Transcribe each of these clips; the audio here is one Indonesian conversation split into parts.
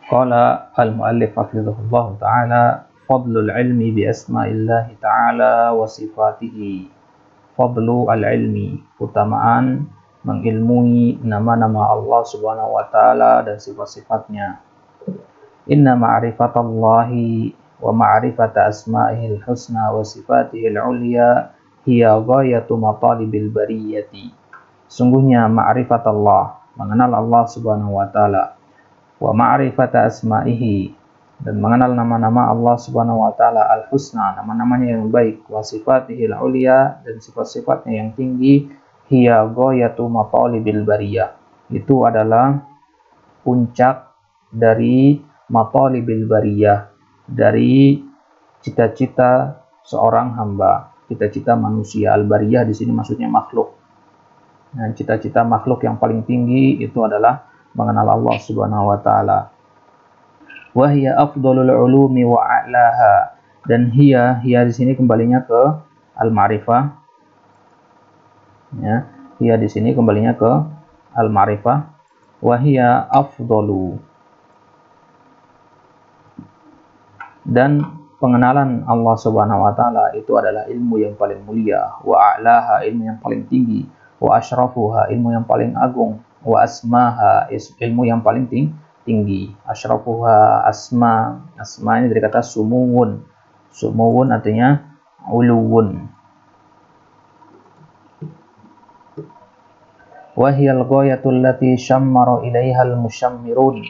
Qala al-muallif hafizahullah ta'ala, fadlul ilmi bi asma'illahi ta'ala wa sifatihi. Fadlu al-ilmi, utamaan mengilmui nama-nama Allah subhanahu wa ta'ala dan sifat-sifatnya. Inna ma'rifatallahi wa ma'rifata asma'ihil husna wa sifatihil ulya hiya ghayatu matalibil bariyati. Sungguhnya ma'rifatallah, mengenal Allah subhanahu wa ta'ala, wa ma'rifata asma'ihi, dan mengenal nama-nama Allah subhanahu wa ta'ala al-husna, nama-namanya yang baik, wa sifatihil ulya, dan sifat-sifatnya yang tinggi, hiya ghayatu matalibil bariyah, itu adalah puncak dari matalibil bariyah, dari cita-cita seorang hamba, cita-cita manusia. Al-bariyah di sini maksudnya makhluk. Nah, cita-cita makhluk yang paling tinggi itu adalah mengenal Allah subhanahu wa ta'ala. Wa hiya afdalul ulumi wa a'laha, dan hiya di sini kembalinya ke al-ma'rifah. Ya, hiya di sini kembalinya ke al-ma'rifah. Wa hiya afdalu, dan pengenalan Allah subhanahu wa ta'ala itu adalah ilmu yang paling mulia. Wa a'laha, ilmu yang paling tinggi. Wa asyrafuha, ilmu yang paling agung. Wa asmaha, ilmu yang paling tinggi. Asyrafuha, asma ini dari kata sumuwun. Sumuwun artinya uluwun. Wa hiyal ghayatul lati syammara ilaihal musyammirun,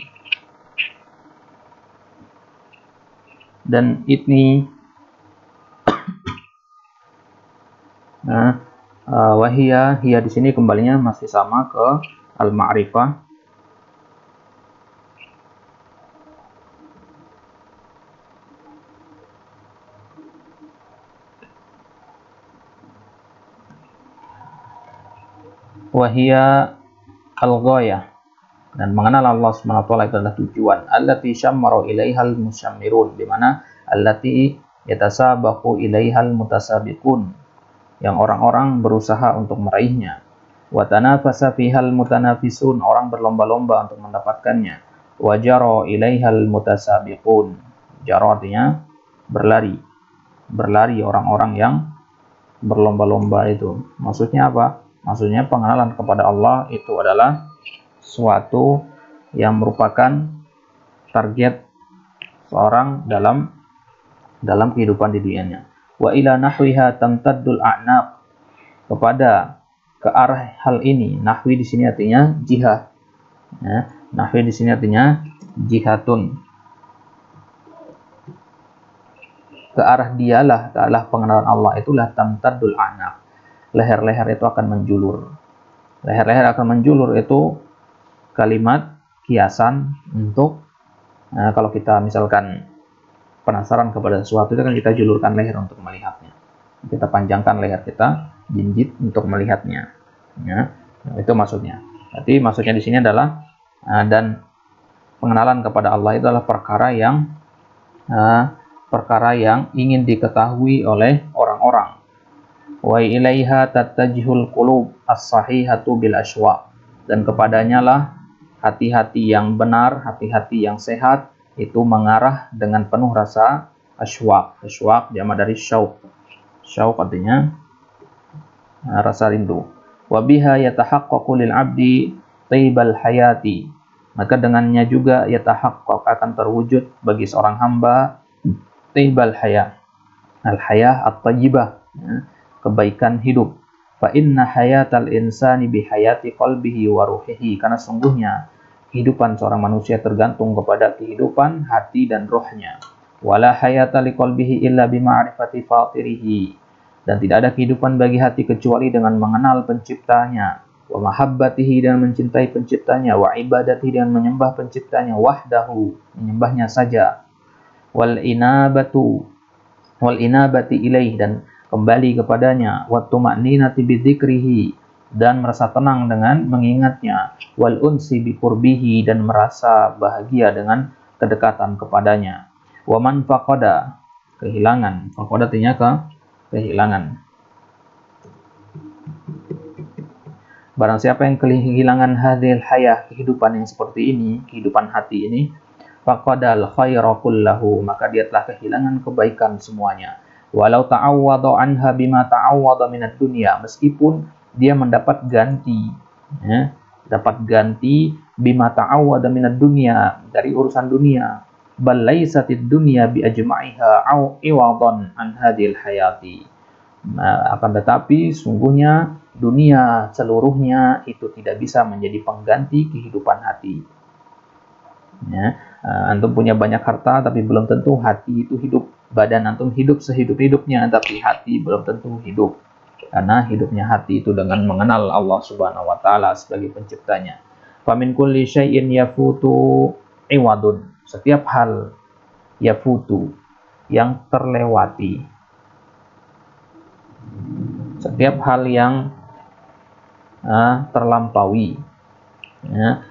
dan ini wahia di sini kembalinya masih sama ke al-ma'rifah. Wahia al-ghayah, dan mengenal Allah subhanahu wa ta'ala itu adalah tujuan. Allati syammaru ilaihal musyammirun, di mana allati yatasabaqu ilaihal mutasabiqun, yang orang-orang berusaha untuk meraihnya. Wa tanafasa fihal mutanafisun, orang berlomba-lomba untuk mendapatkannya. Wa jara ilaihal mutasabiqun, jara artinya berlari orang-orang yang berlomba-lomba itu. Maksudnya apa? Maksudnya pengenalan kepada Allah itu adalah suatu yang merupakan target seorang dalam kehidupan di dunianya. Wa ila nahwiha tamtaddul a'naq, ke arah hal ini. Nahwi di sini artinya jihad. Ya, nahwi di sini artinya jihadun. Ke arah dialah, ke arah pengenalan Allah itulah tamtaddul a'naq. Leher-leher itu akan menjulur. Leher-leher akan menjulur itu kalimat kiasan untuk kalau kita misalkan penasaran kepada sesuatu, itu kan kita julurkan leher untuk melihatnya. Kita panjangkan leher kita, jinjit untuk melihatnya. Ya, itu maksudnya. Jadi maksudnya di sini adalah dan pengenalan kepada Allah itu adalah perkara yang ingin diketahui oleh orang-orang. Wa ilaiha tattajihul qulub as-sahihatu bil asywa', dan kepadanya lah hati-hati yang benar, hati-hati yang sehat itu mengarah dengan penuh rasa asywa'. Asywa' jamak dari syauq. Syauq artinya rasa rindu. Wa biha yatahaqqaqu lil 'abdi taibal hayati, maka dengannya juga yatahaqqaq, akan terwujud bagi seorang hamba taibal haya, al-hayah at-tayyibah, kebaikan hidup. Fa inna hayatal insani bihayati qalbihi wa ruhihi, karena sungguhnya kehidupan seorang manusia tergantung kepada kehidupan hati dan rohnya. Wala hayata liqalbihi illa bima'rifati fatirihi, dan tidak ada kehidupan bagi hati kecuali dengan mengenal penciptanya. Wa mahabbatihi, dan mencintai penciptanya. Wa ibadatihi, dan menyembah penciptanya. Wahdahu, menyembahnya saja. Wal inabati ilaih, dan kembali kepadanya. Wa tuma'ninati bidzikrihi, dan merasa tenang dengan mengingatnya. Wal unsi biqurbihi, dan merasa bahagia dengan kedekatan kepadanya. Wa man faqada, kehilangan. Faqada artinya kehilangan. Barang siapa yang kehilangan hadil hayah, kehidupan yang seperti ini, kehidupan hati ini, faqadal khaira kullahu, maka dia telah kehilangan kebaikan semuanya. Walau ta'awwadha anha bima ta'awwadha minad dunya, meskipun dia mendapat ganti, ya, dapat ganti bima ta'awwadha minad dunya, dari urusan dunia. Bal laysatid dunya bi ajma'iha au iwadan an hadhil hayati. Nah, akan tetapi sungguhnya dunia seluruhnya itu tidak bisa menjadi pengganti kehidupan hati. Ya, antum punya banyak harta tapi belum tentu hati itu hidup. Badan antum hidup sehidup-hidupnya tapi hati belum tentu hidup. Karena hidupnya hati itu dengan mengenal Allah Subhanahu wa taala sebagai penciptanya. Famin kulli syai'in yafutu iwadun. Setiap hal yafutu yang terlewati. Setiap hal yang terlampaui, ya,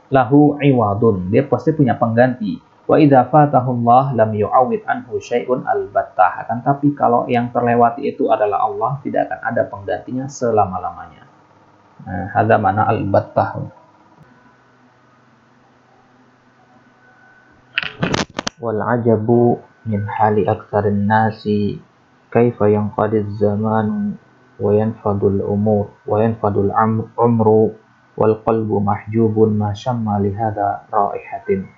lahu iwadun, dia pasti punya pengganti. Wa idza fatahullah lam yu'awid anhu syai'un albattah. Akan tapi kalau yang terlewati itu adalah Allah, tidak akan ada penggantinya selama-lamanya. Hadza mana albattah. Wal ajabu min hali aktsarin nasi kaifa yanqadiz zamanu wa yanfadul umur wa yanfadul umru wal qalbu mahjubun ma syamma li hadza raihatin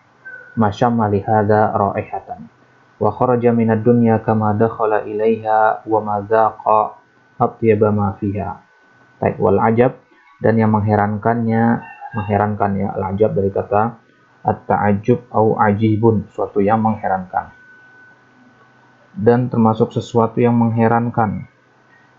ma syamma li hadza raihatan wa kharaja minad dunya kama dakhala ilaiha wa ma dzaqa atyaba ma fiha. Baik, wal ajab, dan yang mengherankan ya, al ajab dari kata at-ta'ajjub au ajibun, suatu yang mengherankan, dan termasuk sesuatu yang mengherankan.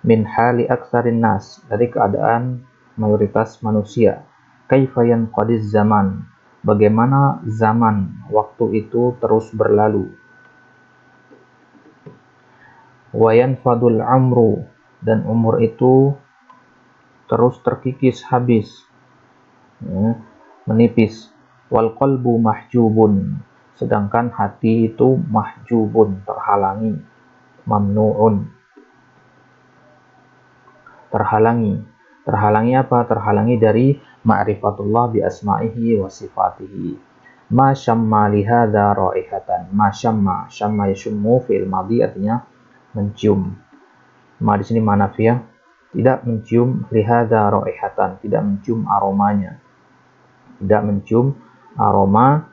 Min hali aksarin nas, dari keadaan mayoritas manusia. Kaifa yanqadiz zaman, bagaimana zaman, waktu itu terus berlalu. Wa yanfadul amru, dan umur itu terus terkikis habis, ya, menipis. Wal qalbu mahjubun, sedangkan hati itu mahjubun, terhalangi, mamnu'un, terhalangi apa? Terhalangi dari ma'rifatullah bi asma'ihi wa sifatihi. Ma syamma li hadza raihatan. Ma syamma yashummu fi'il madhi, artinya mencium. Ma di sini manafiyah, tidak mencium li hadza raihatan, tidak mencium aromanya. Tidak mencium aroma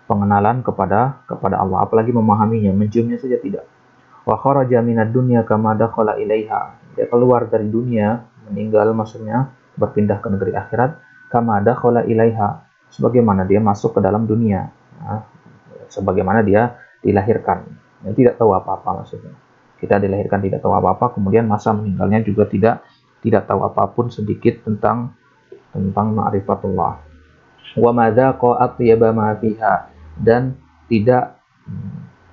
pengenalan kepada Allah, apalagi memahaminya, menciumnya saja tidak. Wa kharaja minad dunya kama dakhala ilaiha, dia keluar dari dunia, meninggal maksudnya, berpindah ke negeri akhirat, kama dakhala ilaiha, sebagaimana dia masuk ke dalam dunia, nah, sebagaimana dia dilahirkan, dia tidak tahu apa-apa maksudnya. Kita dilahirkan tidak tahu apa-apa, kemudian masa meninggalnya juga tidak tahu apapun sedikit tentang ma'rifatullah. Wa ma dzaqa atyaba ma fiha, dan tidak,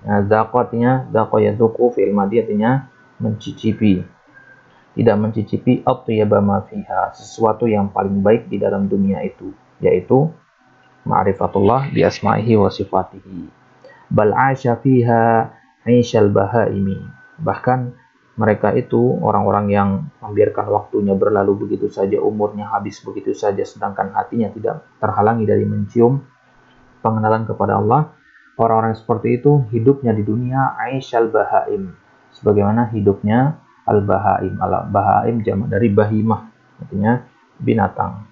zaqatnya zaqa yazuqu fi'il madhi, artinya mencicipi, tidak mencicipi atyaba ma fiha, sesuatu yang paling baik di dalam dunia itu, yaitu ma'rifatullah bi asma'ihi wa sifatihi. Bal 'asha fiha 'aishal bahaimi, bahkan mereka itu orang-orang yang membiarkan waktunya berlalu begitu saja, umurnya habis begitu saja, sedangkan hatinya tidak terhalangi dari mencium pengenalan kepada Allah. Orang-orang seperti itu hidupnya di dunia aisyal bahaim, sebagaimana hidupnya al-bahaim. Al-bahaim jamak dari bahimah, artinya binatang.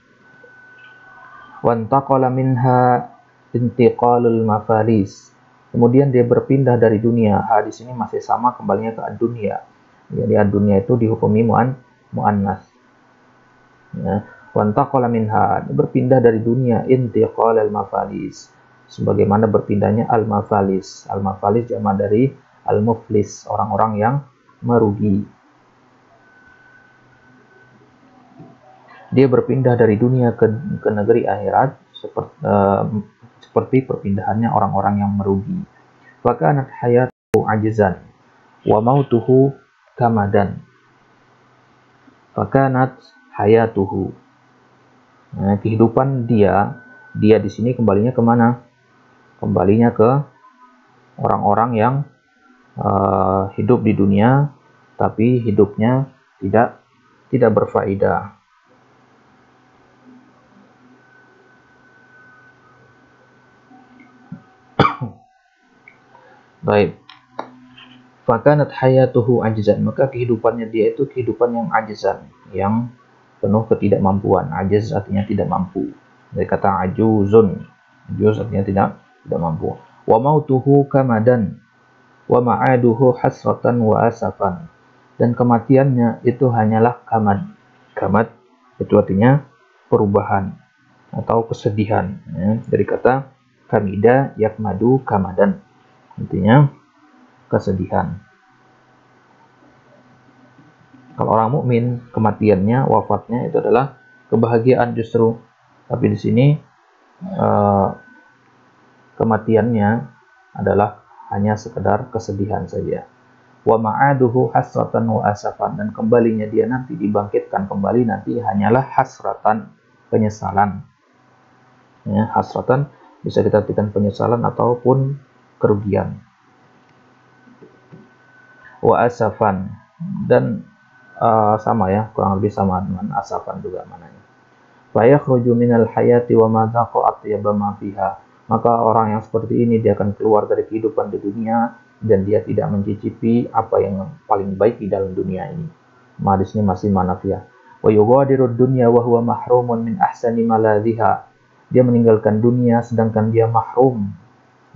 Wantaqala minha intiqalul mafalis, kemudian dia berpindah dari dunia. Di sini masih sama, kembalinya ke dunia. Jadi dunia itu dihukumi muannas. Ya. Wantaqala minha, berpindah dari dunia, intiqalul mafalis, sebagaimana berpindahnya al-mafalis. Al-mafalis jamak dari al-muflis, orang-orang yang merugi. Dia berpindah dari dunia ke negeri akhirat seperti perpindahannya orang-orang yang merugi. Wa kanat hayatuhu ajzan wa mautuhu kamadan. Wa kanat hayatuhu, nah, kehidupan dia di sini kembalinya kemana? Kembalinya ke orang-orang yang hidup di dunia tapi hidupnya tidak berfaedah. Baik. Fakanat hayatuhu ajzan, maka kehidupannya dia itu kehidupan yang ajzan, yang penuh ketidakmampuan. Ajaz artinya tidak mampu. Dari kata ajuzun, ajuz artinya tidak mampu. Wa mautuhu kamadan, wa ma'aduhu hasratan wa asafan. Dan kematiannya itu hanyalah kamad. Kamad itu artinya perubahan atau kesedihan. Ya. Dari kata kamida yakmadu kamadan, artinya kesedihan. Kalau orang mukmin, kematiannya, wafatnya itu adalah kebahagiaan justru. Tapi di sini kematiannya adalah hanya sekedar kesedihan saja. Wa ma'aduhu hasratan wa asafan, dan kembalinya dia nanti dibangkitkan kembali nanti hanyalah hasratan, penyesalan. Ya, hasratan bisa kita artikan penyesalan ataupun kerugian. Wa asafan, dan sama ya, kurang lebih sama dengan asafan juga mananya. Fa yakhruju minal hayati wa ma dhaqa atyaba ma fiha. Maka orang yang seperti ini dia akan keluar dari kehidupan di dunia dan dia tidak mencicipi apa yang paling baik di dalam dunia ini. Di sini masih manafiyah. Wa yughadiru dunya wa huwa mahrumun min ahsani maladhiha. Dia meninggalkan dunia sedangkan dia mahrum,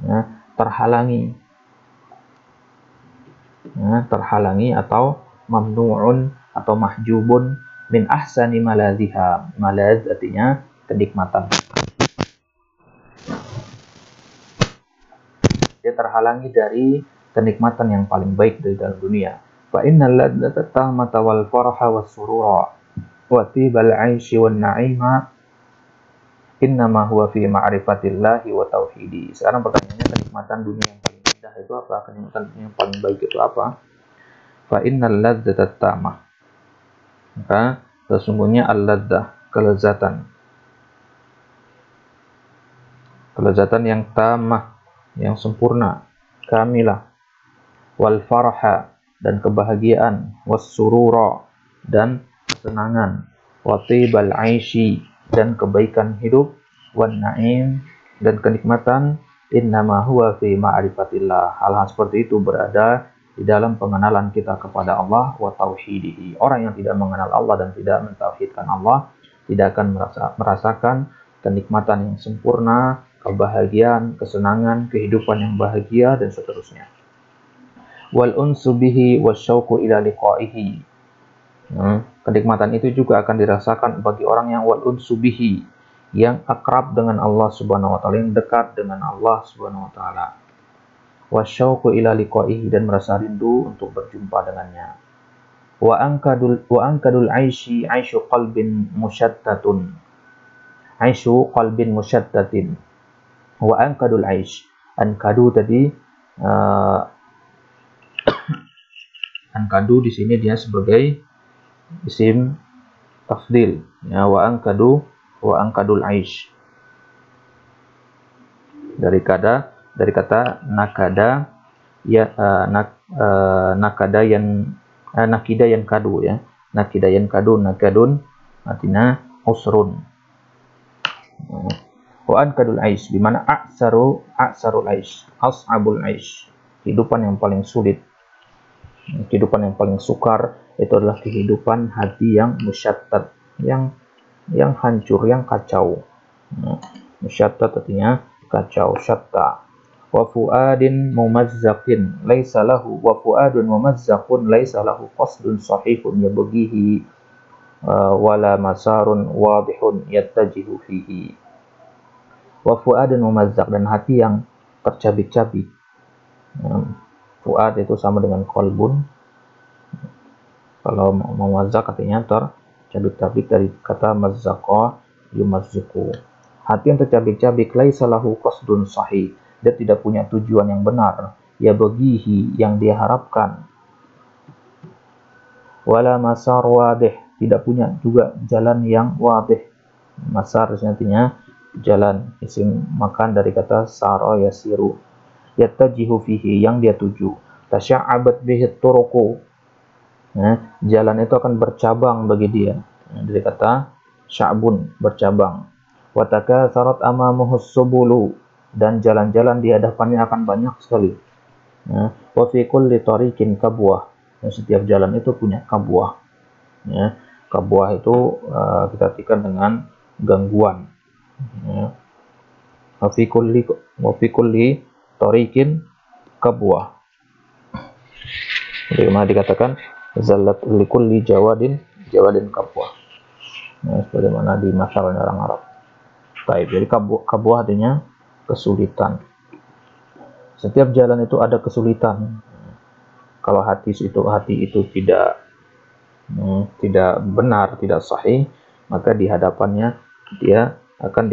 ya, terhalangi atau mamnu'un atau mahjubun min ahsani maladhiha. Malad artinya kenikmatan. Dia terhalangi dari kenikmatan yang paling baik dari dalam dunia. Fa innal ladzata tamata wal farha was surura wa tibal 'aishi wan na'ima innama huwa fi ma'rifatillahi wa tauhidi. Sekarang pertanyaannya, kenikmatan dunia yang paling indah itu apa? Kenikmatan dunia yang paling baik itu apa? Fa innal ladzata tamah. Maka sesungguhnya al-ladzah, kelezatan yang tamah, yang sempurna, kamilah, wal farha, dan kebahagiaan, was surura, dan kesenangan, wa tibal aishi, dan kebaikan hidup, wan na'im, dan kenikmatan, innama huwa fi ma'rifatillah. Hal-hal seperti itu berada di dalam pengenalan kita kepada Allah wa tauhidihi. Orang yang tidak mengenal Allah dan tidak mentauhidkan Allah tidak akan merasakan kenikmatan yang sempurna, kebahagiaan, kesenangan, kehidupan yang bahagia, dan seterusnya. Wal unsu bihi wasyauqu ila liqa'ihi. Kenikmatan itu juga akan dirasakan bagi orang yang wal unsu bihi, yang akrab dengan Allah Subhanahu wa taala, yang dekat dengan Allah Subhanahu wa taala. Wasyauqu ila liqa'ihi, dan merasa rindu untuk berjumpa dengannya. Wa ankadul aishi aisyu qalbin musyattatun. Aisyu qalbin musyattatin. Wa ankadul aish. Ankadu tadi ankadu di sini dia sebagai isim tafdil, ya, wa ankadul aish. Dari kata nakada, ya, nakida yan kadu, ya. Nakida yan kadu, nakadun artinya usrun. Wa ankadul aish bimana aksarul aish, as'abul aish. Kehidupan yang paling sulit, kehidupan yang paling sukar itu adalah kehidupan hati yang musyattat, yang hancur, yang kacau. Musyattat artinya kacau, syatta. Wa fuadin mumazzaqin laisa lahu wa fuadun mumazzaqun laisa lahu qasdun sahihun yabghihi wala masarun wadihun yattajihu fihi. Wa fuadun mumazzaq, dan hati yang tercabik-cabik. Fuad itu sama dengan qalbun. Kalau mumazzaq artinya tercabik-cabik, dari kata mazzaqa yumazziqu. Hati yang tercabik-cabik, laisa lahu qasdun sahih, dia tidak punya tujuan yang benar, ya bagihi, yang dia harapkan. Wala masar wadih, tidak punya juga jalan yang wadih. Masar artinya jalan, isim makan dari kata sara yasiru. Yattajihu fihi, yang dia tuju. Tasya'abat bihi turuqu, jalan itu akan bercabang bagi dia, dari kata sya'bun, bercabang. Wa takatsarat amamuhu subulu, dan jalan-jalan di hadapannya akan banyak sekali. Ya. Wa fi kulli tariqin kabwah, dan setiap jalan itu punya kabwah. Ya. Kabwah itu kita artikan dengan gangguan. Ya. Wa fi kulli tariqin kabwah. Bagaimana dikatakan zallat likulli jawadin kabwah. Ya, sebagaimana di masalahnya orang Arab. Baik, jadi kabwah artinya kesulitan. Setiap jalan itu ada kesulitan. Kalau hati itu tidak benar, tidak sahih, maka di hadapannya dia akan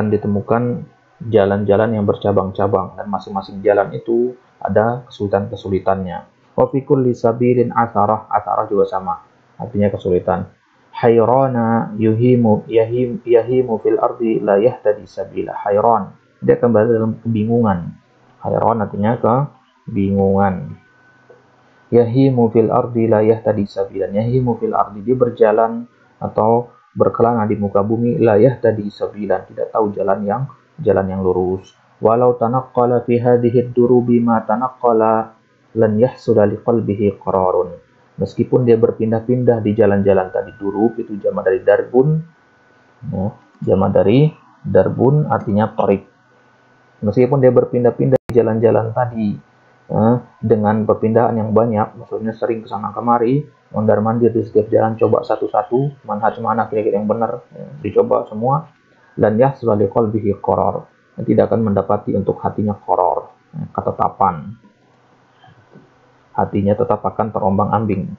ditemukan jalan-jalan yang bercabang-cabang, dan masing-masing jalan itu ada kesulitan-kesulitannya. Wa fi kulli sabilin atharah juga sama, artinya kesulitan. Hayrana yahimu fil ardi la yahtadi sabila. Hayran, dia kembali dalam kebingungan. Hayran artinya kebingungan. Yahimu fil ardi la yahtadi sabilan. Yahimu fil ardi, dia berjalan atau berkelana di muka bumi, la yahtadi sabilan, tidak tahu jalan yang lurus. Walau tanaqqala fi hadhihi ad-durubi ma tanaqqala lan yahsula liqalbihi qararun. Meskipun dia berpindah-pindah di jalan-jalan tadi, durub itu jamak dari darbun, ya, jamak dari darbun artinya tariq. Meskipun dia berpindah-pindah di jalan-jalan tadi, dengan perpindahan yang banyak, maksudnya sering kesana kemari, mondar-mandir di setiap jalan, coba satu-satu manhaj mana kira-kira yang benar, dicoba semua. Dan yahsula liqalbihi qarar, tidak akan mendapati untuk hatinya qarar, ketetapan. Hatinya tetap akan terombang-ambing.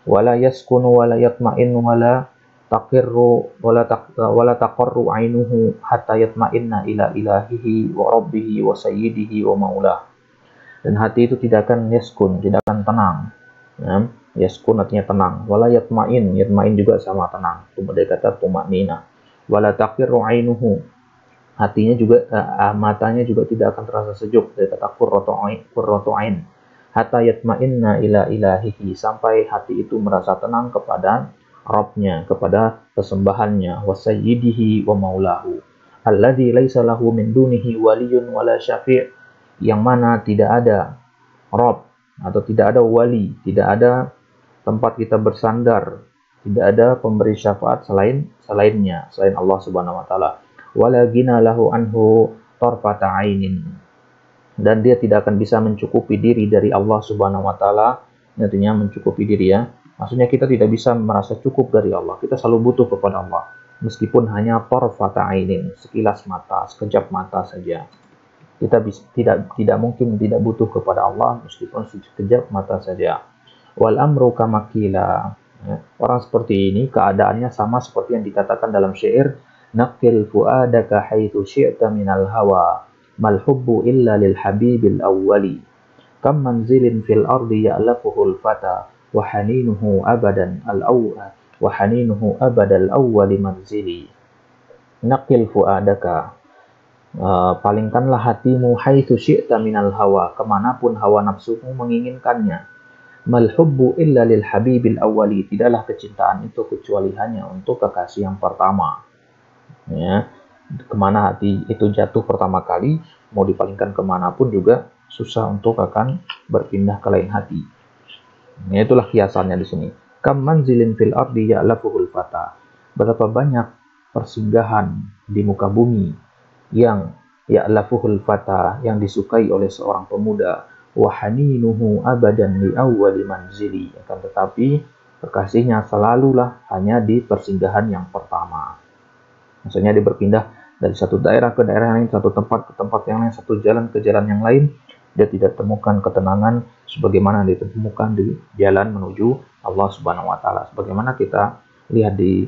Wala yaskunu wala yatma'innu wala taqarru ainuhu hatta yatma'inna ila ilahihi wa rabbihi wa sayyidihi wa maulah. Dan hati itu tidak akan yaskun, tidak akan tenang. Ya, yaskun artinya tenang. Wala yatma'in juga sama tenang. Itu dari kata tumanina. Wala taqirru ainuhu, hatinya juga matanya juga tidak akan terasa sejuk, dari kata qurratu ain. Hatta yatma'inna ila ilahihi, sampai hati itu merasa tenang kepada Rabbnya, kepada kesembahannya, wa sayyidihi wa maulahu, alladzi laisa lahu min dunihi waliyun wala syafi', yang mana tidak ada Rabb atau tidak ada wali, tidak ada tempat kita bersandar, tidak ada pemberi syafaat selainnya, selain Allah Subhanahu wa taala. Wala gina lahu anhu tarfata ainin, dan dia tidak akan bisa mencukupi diri dari Allah Subhanahu wa taala. Artinya mencukupi diri, ya. Maksudnya kita tidak bisa merasa cukup dari Allah. Kita selalu butuh kepada Allah. Meskipun hanya tarfata ainin, sekilas mata, sekejap mata saja. Kita tidak mungkin tidak butuh kepada Allah meskipun sekejap mata saja. Wal amru kama qila. Orang seperti ini keadaannya sama seperti yang dikatakan dalam syair, naqil fuadaka haitsu syi'ta minal hawa, mal hubbu illa lil habibil awwali, kam manzilin fil ardi ya'lafuhul fata wa haninuhu abadan abadal awwali manzili. Naqil fuadaka, palingkanlah hatimu, haitsu syi'ta minal hawa, kemanapun hawa nafsumu menginginkannya. Mal hubbu illa lil habibil awwali, tidaklah kecintaan itu kecuali hanya untuk kekasih yang pertama. Ya, kemana hati itu jatuh pertama kali, mau dipalingkan kemanapun juga susah untuk akan berpindah ke lain hati. Ya, itulah kiasannya di sini. Kam manzilin fil ardi ya'lafuhul fata, berapa banyak persinggahan di muka bumi yang ya'lafuhul fata, yang disukai oleh seorang pemuda, wa haninuhu abadan li awwali manzili, akan tetapi kekasihnya selalulah hanya di persinggahan yang pertama. Maksudnya dia berpindah dari satu daerah ke daerah lain, satu tempat ke tempat yang lain, satu jalan ke jalan yang lain, dia tidak temukan ketenangan sebagaimana ditemukan di jalan menuju Allah Subhanahu wa taala. Sebagaimana kita lihat di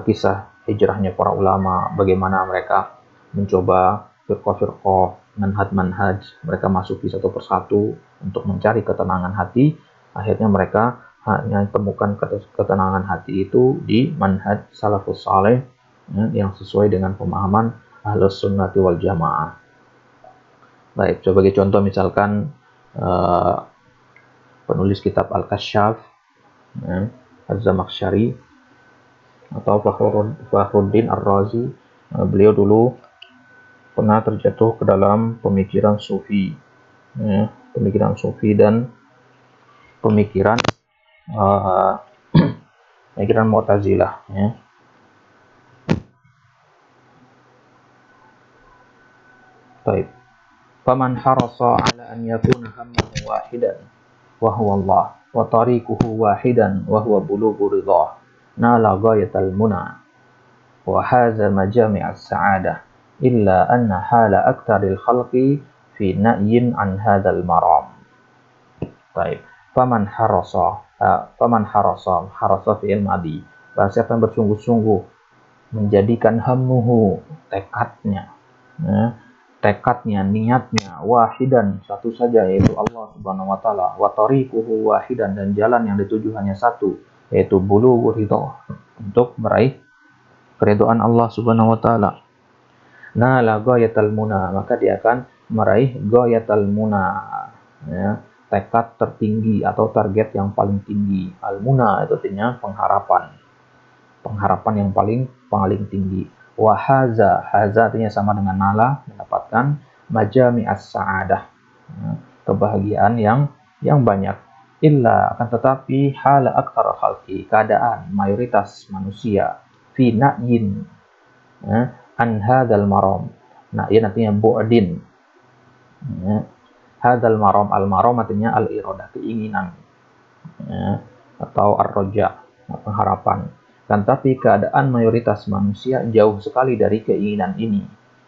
kisah hijrahnya para ulama, bagaimana mereka mencoba firqah-firqah, manhaj, mereka masuki satu persatu untuk mencari ketenangan hati. Akhirnya mereka hanya temukan ketenangan hati itu di manhaj salafus saleh, yang sesuai dengan pemahaman Ahlus Sunnati wal Jamaah. Baik, coba bagi contoh misalkan penulis kitab Al-Kasyaf, Az-Zamakhsyari atau Fakhruddin Ar-Razi. Beliau dulu pernah terjatuh ke dalam pemikiran sufi, ya, pemikiran sufi dan pemikiran pemikiran Mu'tazilah, ya. Baik. Faman harasa ala an yakuna hammahu wahidan wa huwa Allah wa tariquhu wahidan wa huwa bulughu ridha nala ghayatal muna wa hadza majami'as sa'adah illa anna hala aktaril khalqi fi na'yin an hadzal maram. Baik. Faman harasa fi'il madi. Barang siapa yang bersungguh-sungguh menjadikan hammuhu, tekadnya, ya, tekadnya, niatnya wahidan, satu saja, yaitu Allah Subhanahu wa taala, wa tariquhu wahidan, dan jalan yang dituju hanya satu, yaitu bulughu ridha, untuk meraih keridhaan Allah Subhanahu wa taala. Nala ghayatal muna, maka dia akan meraih ghayatal muna, ya, tekad tertinggi atau target yang paling tinggi. Al muna itu artinya pengharapan. Pengharapan yang paling tinggi. Wa haza artinya sama dengan nala, mendapatkan majami as-sa'adah, kebahagiaan yang banyak. Illa, akan tetapi hala aktsar khalqi, keadaan mayoritas manusia, fi na'yin, an hadzal maram. Na'yin artinya bu'din, hadzal maram, al maram artinya al iradah, keinginan, atau ar-raja, pengharapan. Dan tapi keadaan mayoritas manusia jauh sekali dari keinginan ini.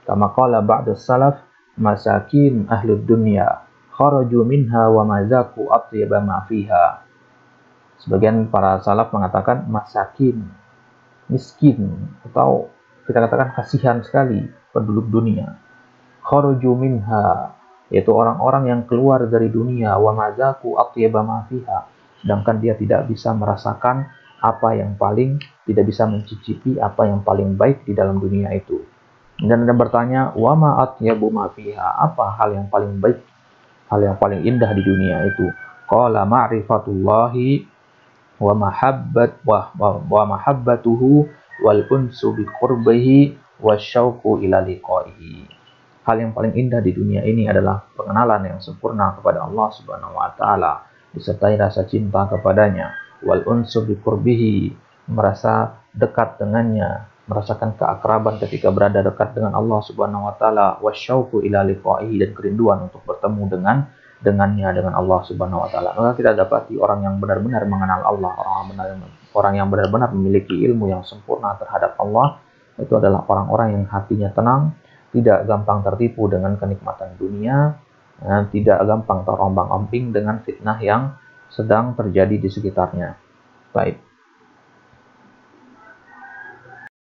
Kama qala ba'du salaf, masakin ahlud dunya kharaju minha wa mazaku atyaba ma fiha. Sebagian para salaf mengatakan masakin, miskin, atau kita katakan kasihan sekali penduduk dunia. Kharaju minha, yaitu orang-orang yang keluar dari dunia, wa mazaku atyaba ma fiha, sedangkan dia tidak bisa merasakan apa yang paling, tidak bisa mencicipi apa yang paling baik di dalam dunia itu. Dan Anda bertanya, wa ma atyabu ma fiha, apa hal yang paling baik, hal yang paling indah di dunia itu? Qala ma'rifatullahi wa mahabbatuhu wal unsu bi qurbihi wasyauqu ila liqaihi. Hal yang paling indah di dunia ini adalah pengenalan yang sempurna kepada Allah Subhanahu wa taala, disertai rasa cinta kepadanya, wal unsu bi qurbihi, merasa dekat dengannya, merasakan keakraban ketika berada dekat dengan Allah Subhanahu wa taala, wasyauqu ila liqaihi, dan kerinduan untuk bertemu dengannya, dengan Allah Subhanahu wa taala. Maka kita dapati orang yang benar-benar mengenal Allah, orang yang benar-benar memiliki ilmu yang sempurna terhadap Allah, itu adalah orang-orang yang hatinya tenang, tidak gampang tertipu dengan kenikmatan dunia, tidak gampang terombang-ambing dengan fitnah yang sedang terjadi di sekitarnya. Baik.